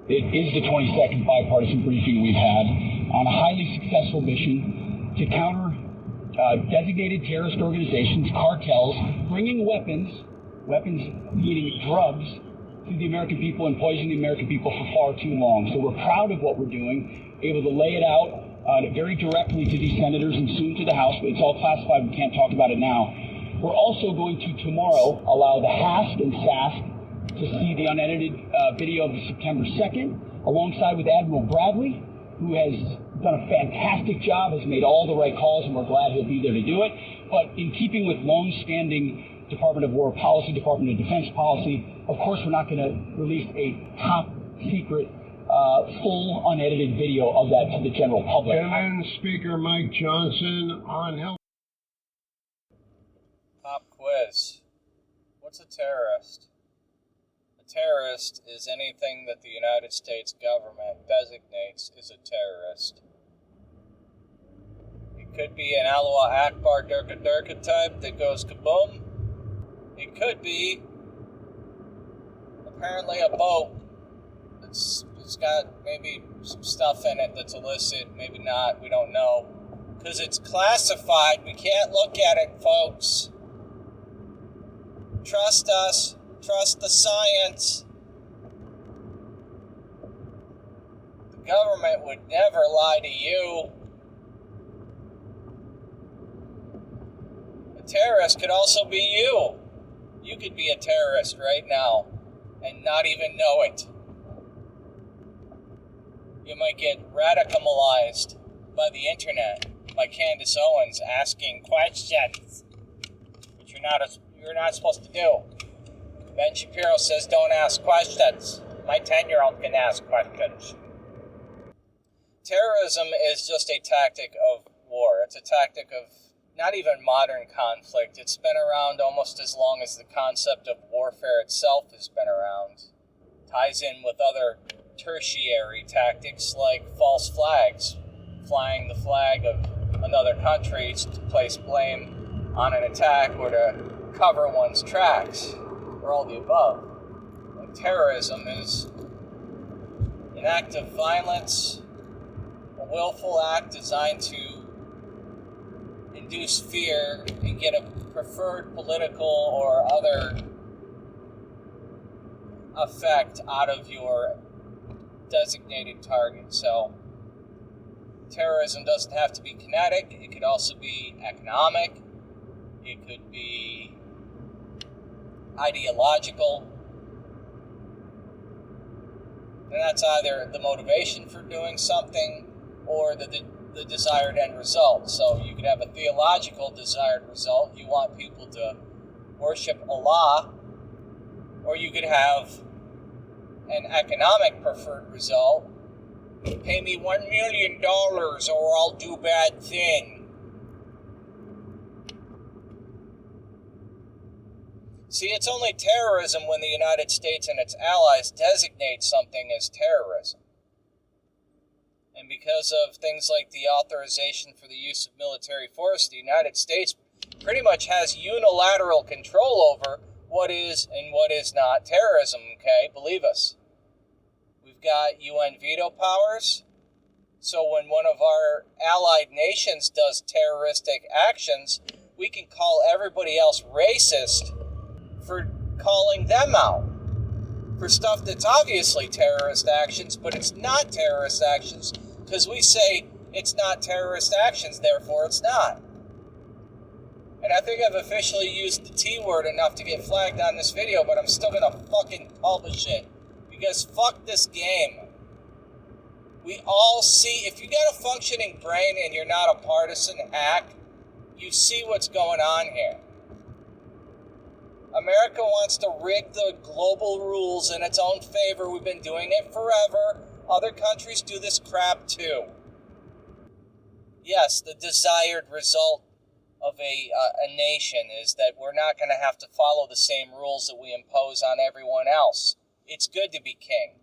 It is the 22nd bipartisan briefing we've had on a highly successful mission to counter designated terrorist organizations, cartels, bringing weapons meaning drugs, to the American people and poisoning the American people for far too long. So we're proud of what we're doing, able to lay it out very directly to these senators and soon to the House, but it's all classified, we can't talk about it now. We're also going to tomorrow allow the HASC and SASC to see the unedited video of the September 2nd, alongside with Admiral Bradley, who has done a fantastic job, has made all the right calls, and we're glad he'll be there to do it. But in keeping with long-standing Department of War policy, Department of Defense policy, of course we're not going to release a top-secret, full unedited video of that to the general public. And Speaker Mike Johnson on health. Pop quiz. What's a terrorist? A terrorist is anything that the United States government designates as a terrorist. It could be an Allah Akbar Durka Durka type that goes kaboom. It could be apparently a boat it's got maybe some stuff in it that's illicit, maybe not, we don't know. Because it's classified, we can't look at it, folks. Trust us, trust the science. The government would never lie to you. A terrorist could also be you. You could be a terrorist right now and not even know it. You might get radicalized by the internet, by Candace Owens asking questions, which you're not supposed to do. Ben Shapiro says don't ask questions. My 10-year-old can ask questions. Terrorism is just a tactic of war. It's a tactic of not even modern conflict. It's been around almost as long as the concept of warfare itself has been around. Ties in with other tertiary tactics like false flags, flying the flag of another country to place blame on an attack or to cover one's tracks, or all the above. And terrorism is an act of violence, a willful act designed to induce fear and get a preferred political or other effect out of your designated target. So terrorism doesn't have to be kinetic. It could also be economic. It could be ideological. And that's either the motivation for doing something or the desired end result. So you could have a theological desired result. You want people to worship Allah. Or you could have an economic preferred result. Pay me $1 million or I'll do bad thing. See, it's only terrorism when the United States and its allies designate something as terrorism. And because of things like the authorization for the use of military force, the United States pretty much has unilateral control over what is and what is not terrorism, okay? Believe us. We've got UN veto powers, so when one of our allied nations does terroristic actions, we can call everybody else racist for calling them out for stuff that's obviously terrorist actions, but it's not terrorist actions because we say it's not terrorist actions, therefore it's not. And I think I've officially used the T word enough to get flagged on this video, but I'm still gonna fucking publish it. Because fuck this game. We all see, if you got a functioning brain and you're not a partisan hack, you see what's going on here. America wants to rig the global rules in its own favor. We've been doing it forever. Other countries do this crap too. Yes, the desired result of a nation is that we're not going to have to follow the same rules that we impose on everyone else. It's good to be king.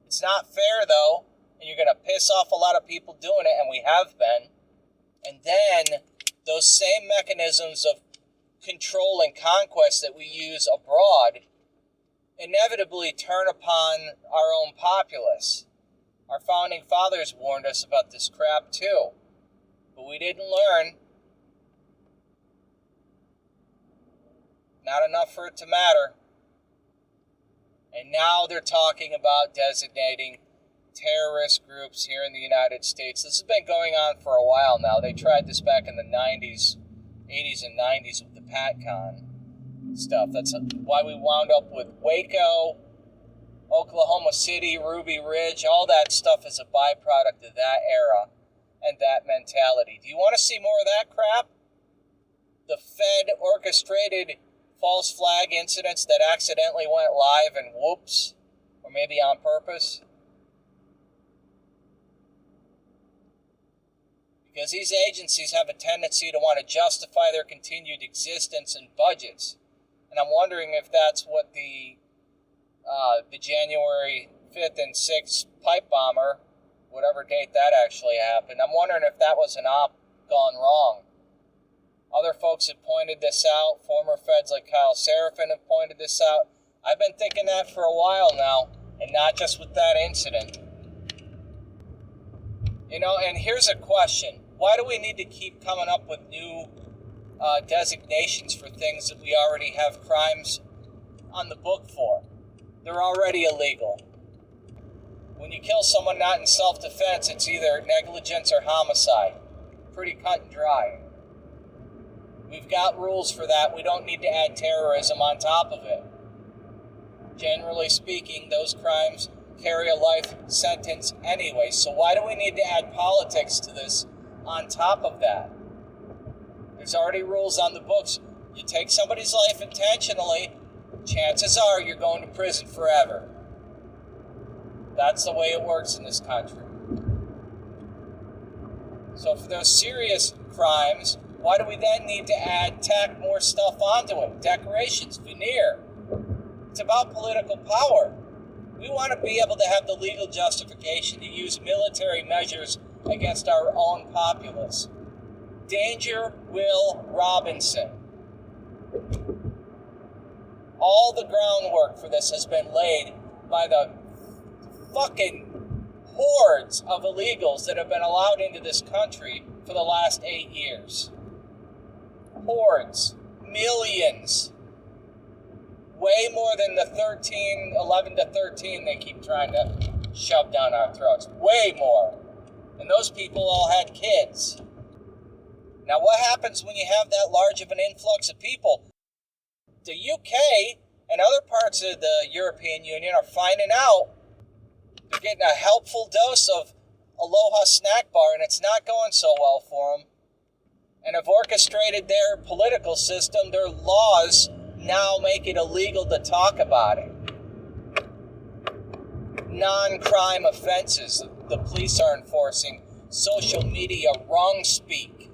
It's not fair, though, and you're going to piss off a lot of people doing it, and we have been. And then those same mechanisms of control and conquest that we use abroad inevitably turn upon our own populace. Our founding fathers warned us about this crap too, but we didn't learn. Not enough for it to matter. And now they're talking about designating terrorist groups here in the United States. This has been going on for a while now. They tried this back in the 90s, 80s and 90s with the PatCon stuff. That's why we wound up with Waco, Oklahoma City, Ruby Ridge. All that stuff is a byproduct of that era and that mentality. Do you want to see more of that crap? The Fed orchestrated false flag incidents that accidentally went live and whoops, or maybe on purpose. Because these agencies have a tendency to want to justify their continued existence and budgets. And I'm wondering if that's what the January 5th and 6th pipe bomber, whatever date that actually happened, I'm wondering if that was an op gone wrong. Other folks have pointed this out. Former feds like Kyle Seraphin have pointed this out. I've been thinking that for a while now, and not just with that incident. You know, and here's a question. Why do we need to keep coming up with new designations for things that we already have crimes on the book for? They're already illegal. When you kill someone not in self-defense, it's either negligence or homicide. Pretty cut and dry. We've got rules for that. We don't need to add terrorism on top of it. Generally speaking, those crimes carry a life sentence anyway. So why do we need to add politics to this on top of that? There's already rules on the books. You take somebody's life intentionally, chances are you're going to prison forever. That's the way it works in this country. So for those serious crimes, why do we then need to tack more stuff onto it? Decorations, veneer. It's about political power. We want to be able to have the legal justification to use military measures against our own populace. Danger Will Robinson. All the groundwork for this has been laid by the fucking hordes of illegals that have been allowed into this country for the last 8 years. Hordes. Millions. Way more than the 11 to 13 they keep trying to shove down our throats. Way more. And those people all had kids. Now what happens when you have that large of an influx of people? The UK and other parts of the European Union are finding out they're getting a helpful dose of Aloha snack bar, and it's not going so well for them. And have orchestrated their political system. Their laws now make it illegal to talk about it. Non-crime offenses. The police are enforcing social media wrong speak.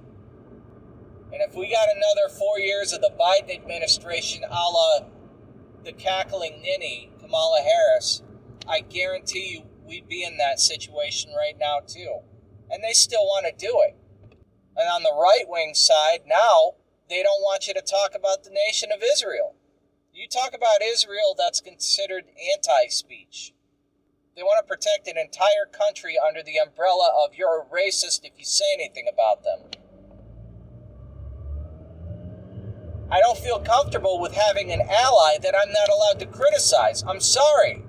And if we got another 4 years of the Biden administration a la the cackling ninny, Kamala Harris, I guarantee you we'd be in that situation right now too. And they still want to do it. And on the right-wing side, now, they don't want you to talk about the nation of Israel. You talk about Israel, that's considered anti-speech. They want to protect an entire country under the umbrella of you're a racist if you say anything about them. I don't feel comfortable with having an ally that I'm not allowed to criticize. I'm sorry.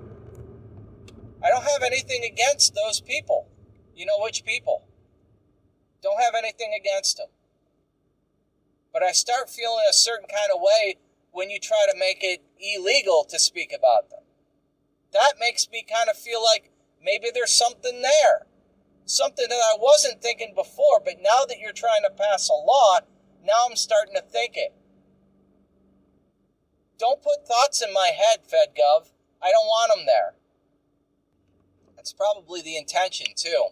I don't have anything against those people. You know which people? Don't have anything against them. But I start feeling a certain kind of way when you try to make it illegal to speak about them. That makes me kind of feel like maybe there's something there. Something that I wasn't thinking before, but now that you're trying to pass a law, now I'm starting to think it. Don't put thoughts in my head, FedGov. I don't want them there. That's probably the intention, too.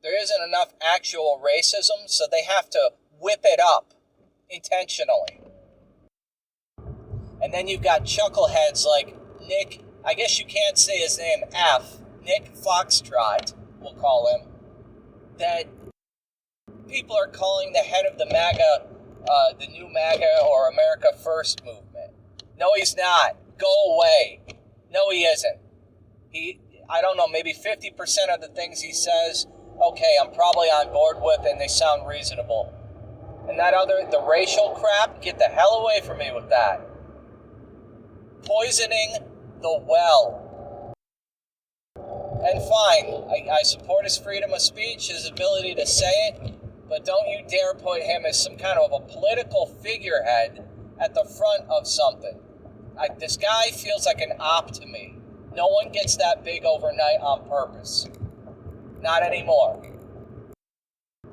There isn't enough actual racism, so they have to whip it up intentionally. And then you've got chuckleheads like Nick, I guess you can't say his name, Nick Foxtrot, we'll call him, that people are calling the head of the MAGA, the new MAGA or America First movement. No, he's not. Go away. No, he isn't. I don't know, maybe 50% of the things he says, okay, I'm probably on board with, and they sound reasonable. And the racial crap, get the hell away from me with that. Poisoning the well. And fine, I support his freedom of speech, his ability to say it, but don't you dare put him as some kind of a political figurehead at the front of something. This guy feels like an op to me. No one gets that big overnight on purpose. Not anymore.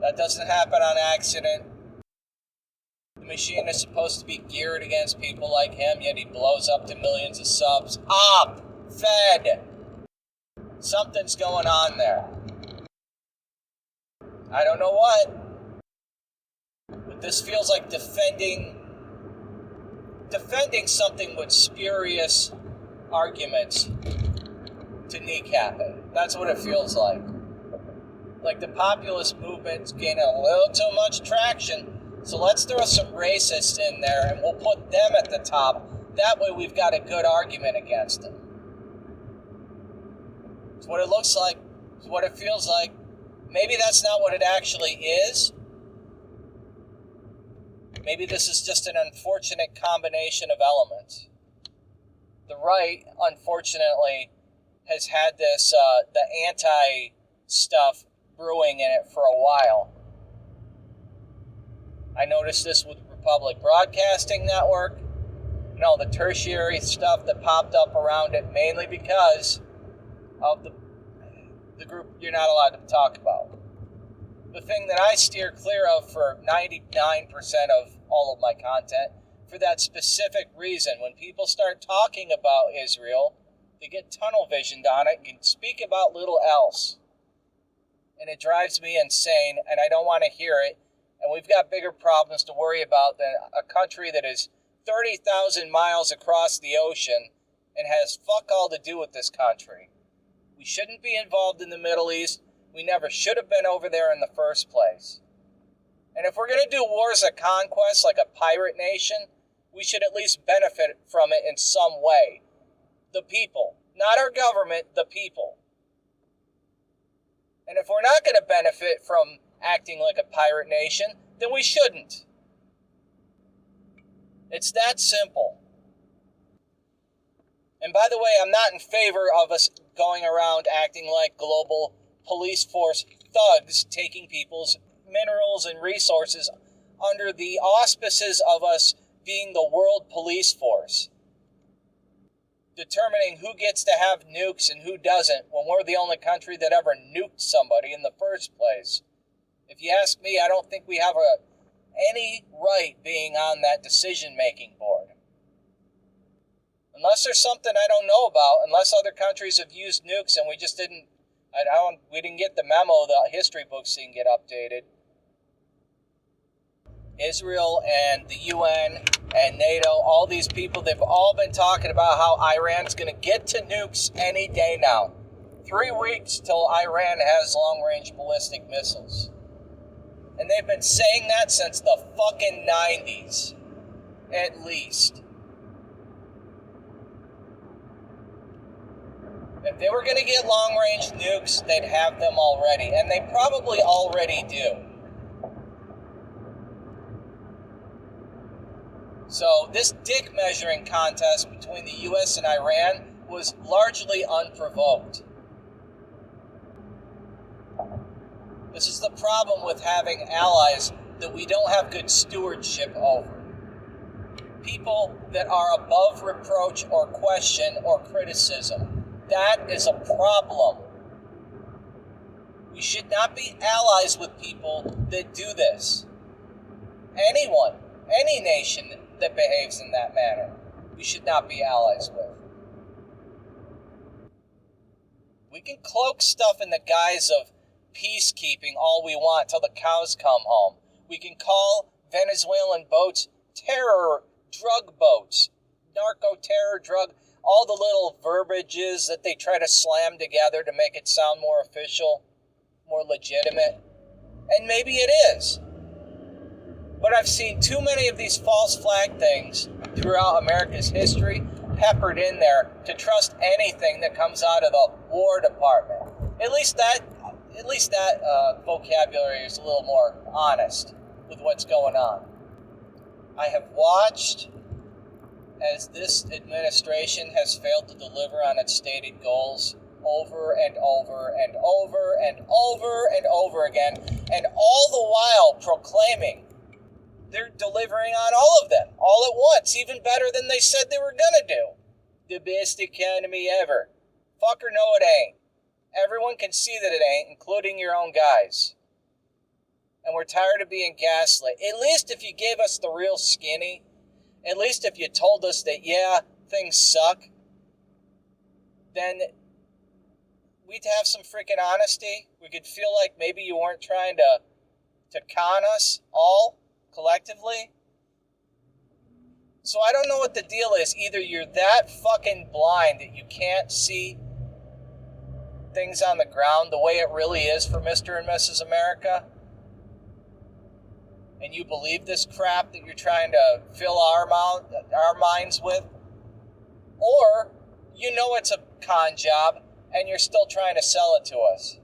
That doesn't happen on accident. The machine is supposed to be geared against people like him, yet he blows up to millions of subs. Op! Fed! Something's going on there. I don't know what, but this feels like defending something with spurious arguments to kneecap it. That's what it feels like. Like the populist movement's gaining a little too much traction, so let's throw some racists in there and we'll put them at the top. That way we've got a good argument against them. It's what it looks like. It's what it feels like. Maybe that's not what it actually is. Maybe this is just an unfortunate combination of elements. The right, unfortunately, has had this, the anti-stuff brewing in it for a while. I noticed this with Republic Broadcasting Network. You know, the tertiary stuff that popped up around it, mainly because of the group you're not allowed to talk about. The thing that I steer clear of for 99% of all of my content, for that specific reason. When people start talking about Israel, they get tunnel visioned on it and can speak about little else. And it drives me insane, and I don't want to hear it. And we've got bigger problems to worry about than a country that is 30,000 miles across the ocean and has fuck all to do with this country. We shouldn't be involved in the Middle East. We never should have been over there in the first place. And if we're going to do wars of conquest like a pirate nation, we should at least benefit from it in some way. The people. Not our government, the people. And if we're not going to benefit from acting like a pirate nation, then we shouldn't. It's that simple. And by the way, I'm not in favor of us going around acting like global police force thugs, taking people's minerals and resources under the auspices of us being the world police force. Determining who gets to have nukes and who doesn't when we're the only country that ever nuked somebody in the first place. If you ask me, I don't think we have any right being on that decision-making board. Unless there's something I don't know about, unless other countries have used nukes and we just didn't, we didn't get the memo, the history books didn't get updated. Israel and the UN and NATO, all these people, they've all been talking about how Iran's going to get to nukes any day now. 3 weeks till Iran has long-range ballistic missiles. And they've been saying that since the fucking 90s, at least. If they were going to get long-range nukes, they'd have them already, and they probably already do. So this dick measuring contest between the U.S. and Iran was largely unprovoked. This is the problem with having allies that we don't have good stewardship over. People that are above reproach or question or criticism. That is a problem. We should not be allies with people that do this. Anyone, any nation that behaves in that manner, we should not be allies with. We can cloak stuff in the guise of peacekeeping all we want till the cows come home. We can call Venezuelan boats terror drug boats, narco-terror drug, all the little verbiages that they try to slam together to make it sound more official, more legitimate. And maybe it is. But I've seen too many of these false flag things throughout America's history peppered in there to trust anything that comes out of the War Department. At least that vocabulary is a little more honest with what's going on. I have watched as this administration has failed to deliver on its stated goals over and over and over and over and over again, and all the while proclaiming they're delivering on all of them, all at once, even better than they said they were gonna do. The best economy ever. Fucker, no it ain't. Everyone can see that it ain't, including your own guys. And we're tired of being gaslit. At least if you gave us the real skinny, at least if you told us that, yeah, things suck, then we'd have some freaking honesty. We could feel like maybe you weren't trying to con us all collectively. So I don't know what the deal is. Either you're that fucking blind that you can't see things on the ground the way it really is for Mr. and Mrs. America, and you believe this crap that you're trying to fill our minds with, or you know it's a con job and you're still trying to sell it to us.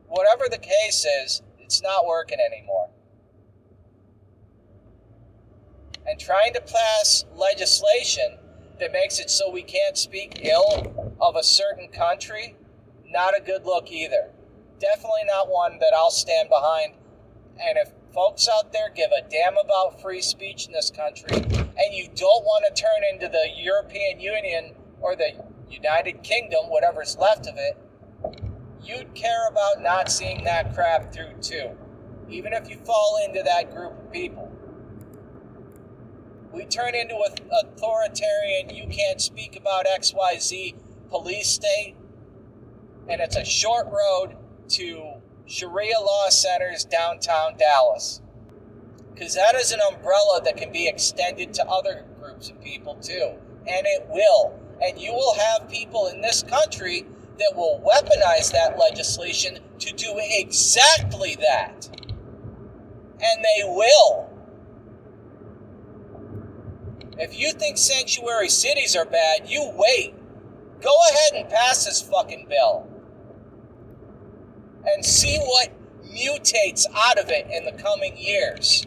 Whatever the case is, it's not working anymore. And trying to pass legislation that makes it so we can't speak ill of a certain country, not a good look either. Definitely not one that I'll stand behind. And if folks out there give a damn about free speech in this country, and you don't want to turn into the European Union or the United Kingdom, whatever's left of it, you'd care about not seeing that crap through too, even if you fall into that group of people. We turn into an authoritarian, you can't speak about XYZ police state, and it's a short road to Sharia law centers downtown Dallas. Because that is an umbrella that can be extended to other groups of people too. And it will. And you will have people in this country that will weaponize that legislation to do exactly that. And they will. If you think sanctuary cities are bad, you wait. Go ahead and pass this fucking bill. And see what mutates out of it in the coming years.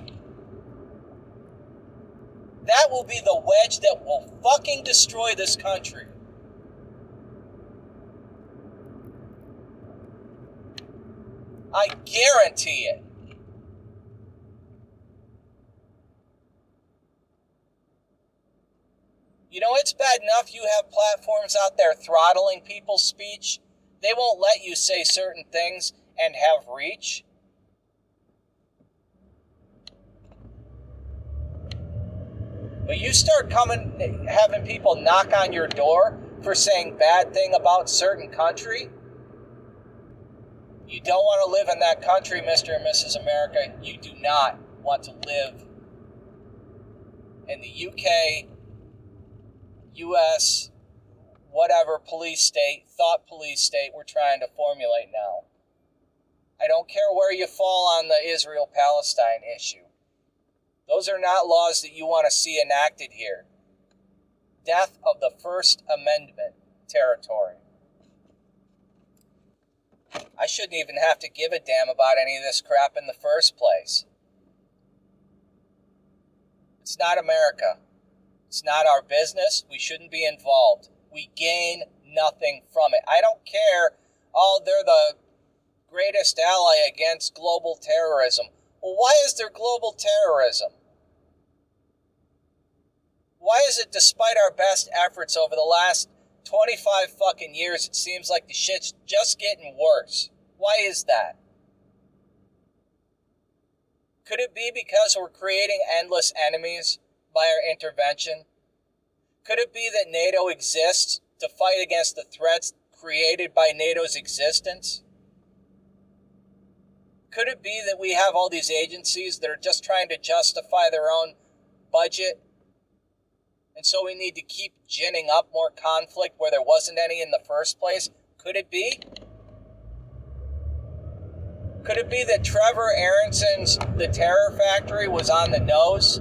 That will be the wedge that will fucking destroy this country. I guarantee it. You know, it's bad enough you have platforms out there throttling people's speech. They won't let you say certain things and have reach. But you start having people knock on your door for saying bad thing about certain country. You don't want to live in that country, Mr. and Mrs. America. You do not want to live in the UK, US, whatever police state we're trying to formulate now. I don't care where you fall on the Israel-Palestine issue. Those are not laws that you want to see enacted here. Death of the First Amendment territory. I shouldn't even have to give a damn about any of this crap in the first place. It's not America. It's not our business. We shouldn't be involved. We gain nothing from it. I don't care. Oh, they're the greatest ally against global terrorism. Well, why is there global terrorism? Why is it, despite our best efforts over the last 25 fucking years, it seems like the shit's just getting worse? Why is that? Could it be because we're creating endless enemies by our intervention? Could it be that NATO exists to fight against the threats created by NATO's existence? Could it be that we have all these agencies that are just trying to justify their own budget? And so we need to keep ginning up more conflict where there wasn't any in the first place? Could it be? Could it be that Trevor Aaronson's The Terror Factory was on the nose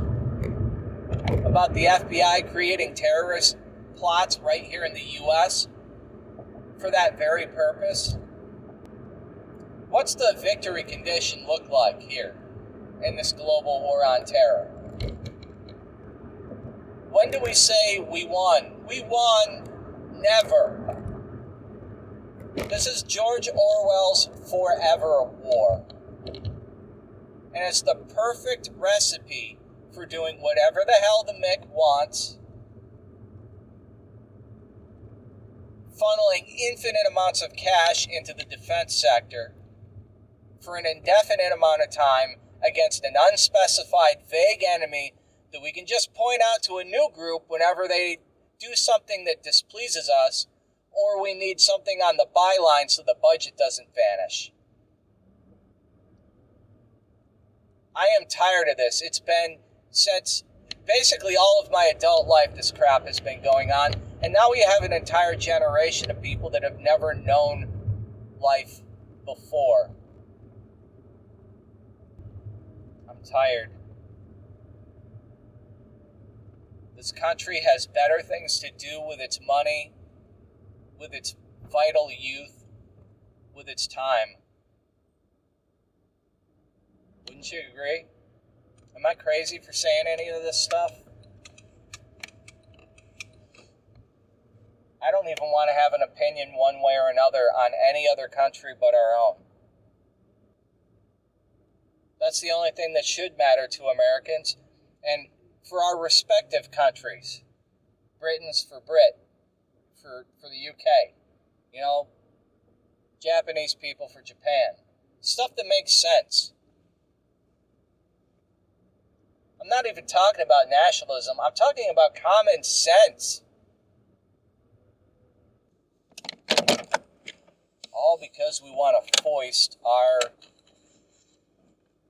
about the FBI creating terrorist plots right here in the U.S. for that very purpose? What's the victory condition look like here in this global war on terror? When do we say we won? We won never. This is George Orwell's Forever War. And it's the perfect recipe for doing whatever the hell the Mick wants, funneling infinite amounts of cash into the defense sector for an indefinite amount of time against an unspecified, vague enemy that we can just point out to a new group whenever they do something that displeases us, or we need something on the byline so the budget doesn't vanish. I am tired of this. It's been since basically all of my adult life this crap has been going on, and now we have an entire generation of people that have never known life before. I'm tired. This country has better things to do with its money, with its vital youth, with its time. Wouldn't you agree? Am I crazy for saying any of this stuff? I don't even want to have an opinion one way or another on any other country but our own. That's the only thing that should matter to Americans, and for our respective countries. Britain's for Brit, for the UK. You know, Japanese people for Japan. Stuff that makes sense. I'm not even talking about nationalism. I'm talking about common sense. All because we want to foist our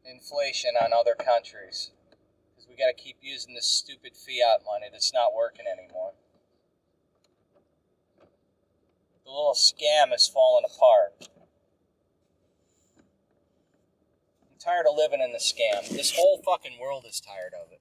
inflation on other countries. Because we got to keep using this stupid fiat money that's not working anymore. The little scam is falling apart. I'm tired of living in the scam. This whole fucking world is tired of it.